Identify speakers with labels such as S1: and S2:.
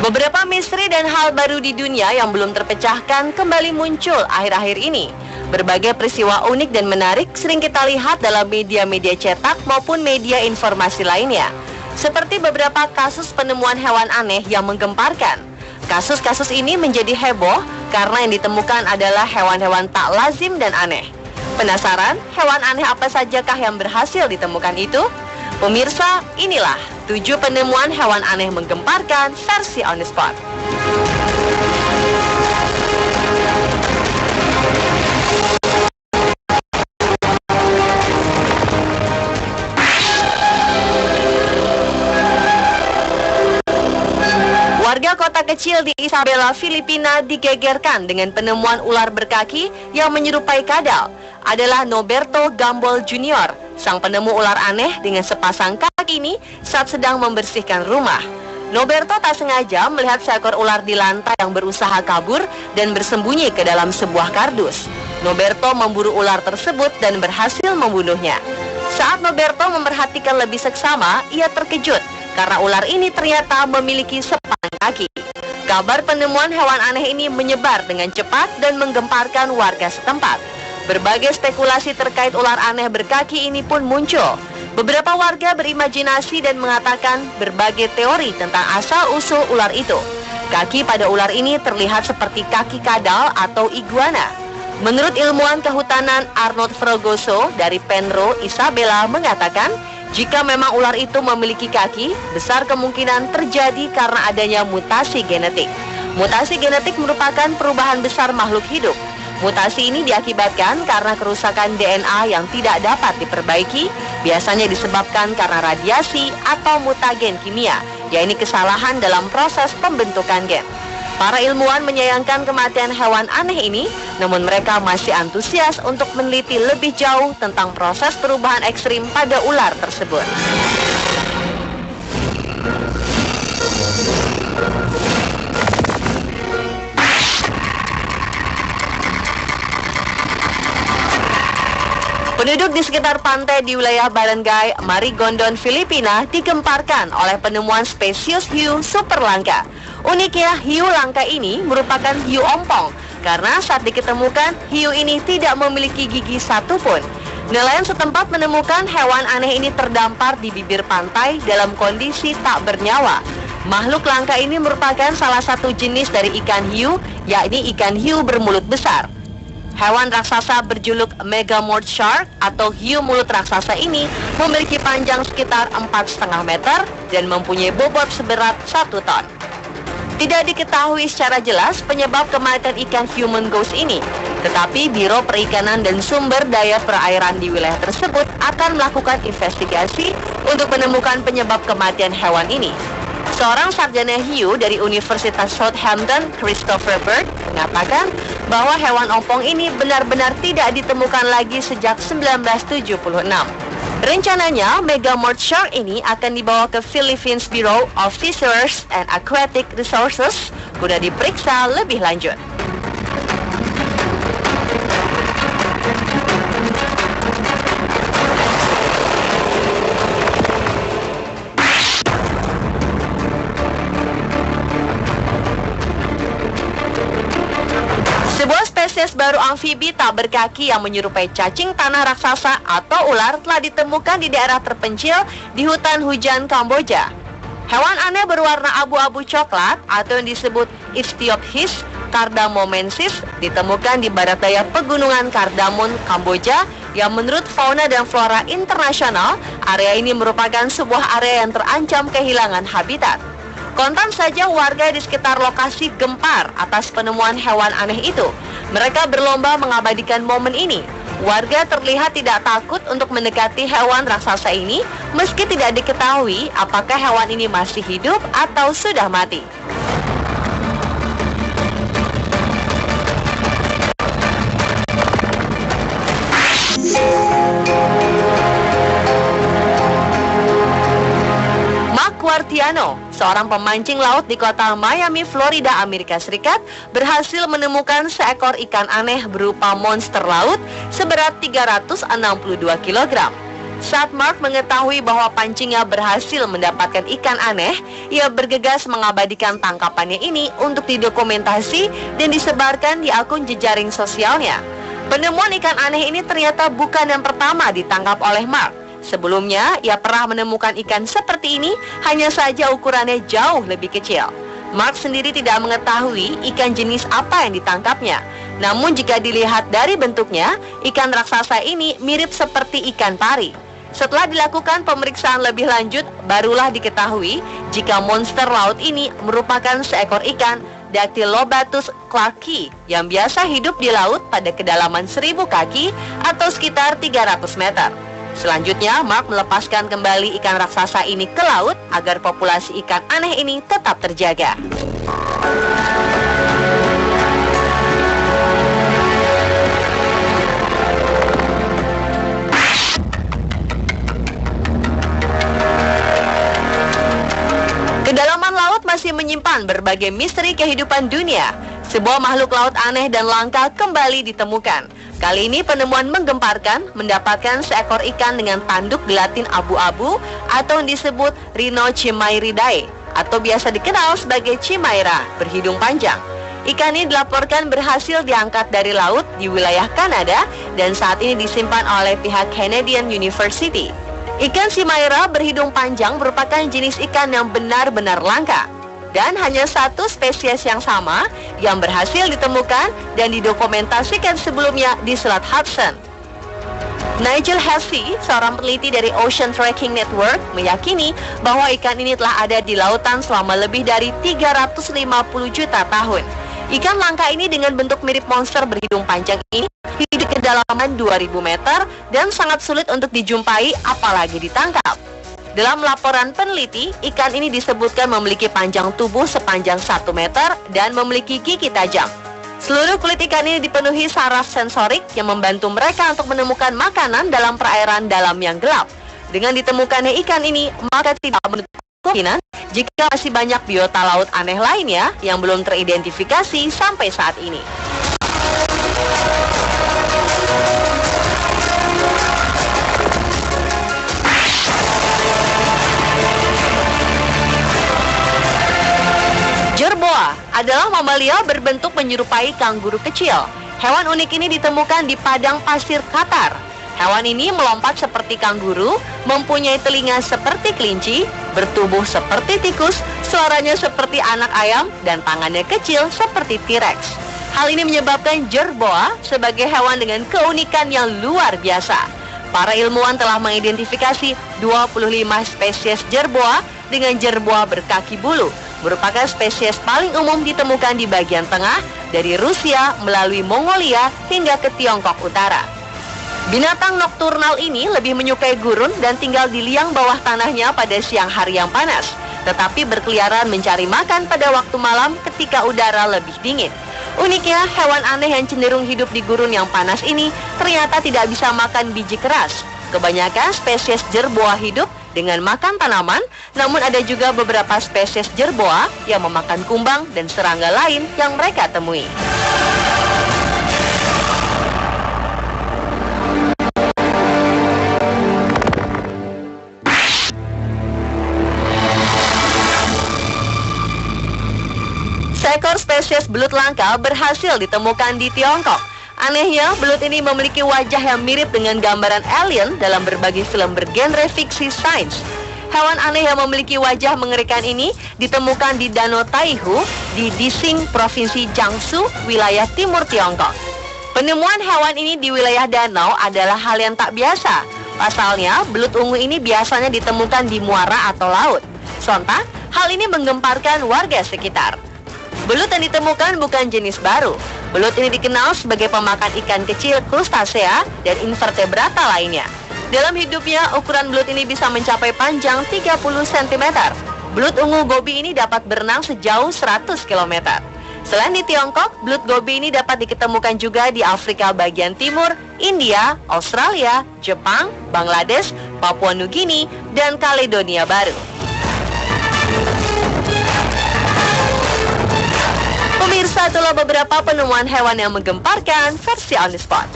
S1: Beberapa misteri dan hal baru di dunia yang belum terpecahkan kembali muncul akhir-akhir ini. Berbagai peristiwa unik dan menarik sering kita lihat dalam media-media cetak maupun media informasi lainnya. Seperti beberapa kasus penemuan hewan aneh yang menggemparkan. Kasus-kasus ini menjadi heboh karena yang ditemukan adalah hewan-hewan tak lazim dan aneh. Penasaran hewan aneh apa sajakah yang berhasil ditemukan itu? Pemirsa, inilah 7 penemuan hewan aneh menggemparkan versi On The Spot. Warga kota kecil di Isabela, Filipina digegerkan dengan penemuan ular berkaki yang menyerupai kadal. Adalah Noberto Gambol Jr., sang penemu ular aneh dengan sepasang kaki ini saat sedang membersihkan rumah. Noberto tak sengaja melihat seekor ular di lantai yang berusaha kabur dan bersembunyi ke dalam sebuah kardus. Noberto memburu ular tersebut dan berhasil membunuhnya. Saat Noberto memperhatikan lebih seksama, ia terkejut karena ular ini ternyata memiliki sepasang kaki. Kabar penemuan hewan aneh ini menyebar dengan cepat dan menggemparkan warga setempat. Berbagai spekulasi terkait ular aneh berkaki ini pun muncul. Beberapa warga berimajinasi dan mengatakan berbagai teori tentang asal-usul ular itu. Kaki pada ular ini terlihat seperti kaki kadal atau iguana. Menurut ilmuwan kehutanan Arnold Fregoso dari Penro, Isabela mengatakan, jika memang ular itu memiliki kaki, besar kemungkinan terjadi karena adanya mutasi genetik. Mutasi genetik merupakan perubahan besar makhluk hidup. Mutasi ini diakibatkan karena kerusakan DNA yang tidak dapat diperbaiki, biasanya disebabkan karena radiasi atau mutagen kimia, yaitu kesalahan dalam proses pembentukan gen. Para ilmuwan menyayangkan kematian hewan aneh ini, namun mereka masih antusias untuk meneliti lebih jauh tentang proses perubahan ekstrim pada ular tersebut. Penduduk di sekitar pantai di wilayah Barangay Marigondon, Filipina digemparkan oleh penemuan spesies hiu super langka. Uniknya, hiu langka ini merupakan hiu ompong karena saat diketemukan, hiu ini tidak memiliki gigi satupun. Nelayan setempat menemukan hewan aneh ini terdampar di bibir pantai dalam kondisi tak bernyawa. Makhluk langka ini merupakan salah satu jenis dari ikan hiu, yakni ikan hiu bermulut besar. Hewan raksasa berjuluk Megamorph Shark atau hiu mulut raksasa ini memiliki panjang sekitar 4,5 meter dan mempunyai bobot seberat 1 ton. Tidak diketahui secara jelas penyebab kematian ikan human ghost ini, tetapi Biro Perikanan dan Sumber Daya Perairan di wilayah tersebut akan melakukan investigasi untuk menemukan penyebab kematian hewan ini. Seorang sarjana hiu dari Universitas Southampton, Christopher Bird, mengatakan bahwa hewan ompong ini benar-benar tidak ditemukan lagi sejak 1976. Rencananya, Megamorph Shark ini akan dibawa ke Philippines Bureau of Fisheries and Aquatic Resources guna diperiksa lebih lanjut. Spesies baru amfibi tak berkaki yang menyerupai cacing tanah raksasa atau ular telah ditemukan di daerah terpencil di hutan hujan Kamboja. Hewan aneh berwarna abu-abu coklat atau yang disebut Ichthyopsis cardamomensis ditemukan di barat daya pegunungan Cardamom, Kamboja, yang menurut fauna dan flora internasional, area ini merupakan sebuah area yang terancam kehilangan habitat. Kontan saja warga di sekitar lokasi gempar atas penemuan hewan aneh itu. Mereka berlomba mengabadikan momen ini. Warga terlihat tidak takut untuk mendekati hewan raksasa ini, meski tidak diketahui apakah hewan ini masih hidup atau sudah mati. Quartiano, seorang pemancing laut di kota Miami, Florida, Amerika Serikat, berhasil menemukan seekor ikan aneh berupa monster laut seberat 362 kg. Saat Mark mengetahui bahwa pancingnya berhasil mendapatkan ikan aneh, ia bergegas mengabadikan tangkapannya ini untuk didokumentasi dan disebarkan di akun jejaring sosialnya. Penemuan ikan aneh ini ternyata bukan yang pertama ditangkap oleh Mark. Sebelumnya, ia pernah menemukan ikan seperti ini, hanya saja ukurannya jauh lebih kecil. Mark sendiri tidak mengetahui ikan jenis apa yang ditangkapnya. Namun jika dilihat dari bentuknya, ikan raksasa ini mirip seperti ikan pari. Setelah dilakukan pemeriksaan lebih lanjut, barulah diketahui jika monster laut ini merupakan seekor ikan Dactylobatus clarkii yang biasa hidup di laut pada kedalaman 1000 kaki atau sekitar 300 meter. Selanjutnya, Mark melepaskan kembali ikan raksasa ini ke laut agar populasi ikan aneh ini tetap terjaga. Kedalaman laut masih menyimpan berbagai misteri kehidupan dunia. Sebuah makhluk laut aneh dan langka kembali ditemukan. Kali ini penemuan menggemparkan, mendapatkan seekor ikan dengan tanduk gelatin abu-abu atau yang disebut Rhinochimairidae atau biasa dikenal sebagai chimaira, berhidung panjang. Ikan ini dilaporkan berhasil diangkat dari laut di wilayah Kanada dan saat ini disimpan oleh pihak Canadian University. Ikan chimaira berhidung panjang merupakan jenis ikan yang benar-benar langka. Dan hanya satu spesies yang sama yang berhasil ditemukan dan didokumentasikan sebelumnya di Selat Hudson. Nigel Hesse, seorang peneliti dari Ocean Tracking Network, meyakini bahwa ikan ini telah ada di lautan selama lebih dari 350 juta tahun. Ikan langka ini dengan bentuk mirip monster berhidung panjang ini hidup di kedalaman 2000 meter dan sangat sulit untuk dijumpai apalagi ditangkap. Dalam laporan peneliti, ikan ini disebutkan memiliki panjang tubuh sepanjang 1 meter dan memiliki gigi tajam. Seluruh kulit ikan ini dipenuhi saraf sensorik yang membantu mereka untuk menemukan makanan dalam perairan dalam yang gelap. Dengan ditemukannya ikan ini, maka tidak menutup kemungkinan jika masih banyak biota laut aneh lainnya yang belum teridentifikasi sampai saat ini. Jerboa adalah mamalia berbentuk menyerupai kanguru kecil. Hewan unik ini ditemukan di padang pasir Qatar. Hewan ini melompat seperti kanguru, mempunyai telinga seperti kelinci, bertubuh seperti tikus, suaranya seperti anak ayam, dan tangannya kecil seperti T-Rex. Hal ini menyebabkan jerboa sebagai hewan dengan keunikan yang luar biasa. Para ilmuwan telah mengidentifikasi 25 spesies jerboa dengan jerboa berkaki bulu, merupakan spesies paling umum ditemukan di bagian tengah dari Rusia melalui Mongolia hingga ke Tiongkok Utara. Binatang nokturnal ini lebih menyukai gurun dan tinggal di liang bawah tanahnya pada siang hari yang panas, tetapi berkeliaran mencari makan pada waktu malam ketika udara lebih dingin. Uniknya, hewan aneh yang cenderung hidup di gurun yang panas ini ternyata tidak bisa makan biji keras. Kebanyakan spesies jerboa hidup dengan makan tanaman, namun ada juga beberapa spesies jerboa yang memakan kumbang dan serangga lain yang mereka temui. Seekor spesies belut langka berhasil ditemukan di Tiongkok. Anehnya, belut ini memiliki wajah yang mirip dengan gambaran alien dalam berbagai film bergenre fiksi sains. Hewan aneh yang memiliki wajah mengerikan ini ditemukan di Danau Taihu di Dising, Provinsi Jiangsu, wilayah timur Tiongkok. Penemuan hewan ini di wilayah danau adalah hal yang tak biasa. Pasalnya, belut ungu ini biasanya ditemukan di muara atau laut. Sontak, hal ini menggemparkan warga sekitar. Belut yang ditemukan bukan jenis baru. Belut ini dikenal sebagai pemakan ikan kecil, krustasea, dan invertebrata lainnya. Dalam hidupnya, ukuran belut ini bisa mencapai panjang 30 cm. Belut ungu gobi ini dapat berenang sejauh 100 km. Selain di Tiongkok, belut gobi ini dapat diketemukan juga di Afrika bagian timur, India, Australia, Jepang, Bangladesh, Papua Nugini, dan Kaledonia Baru. Pemirsa, itulah beberapa penemuan hewan yang menggemparkan versi On The Spot.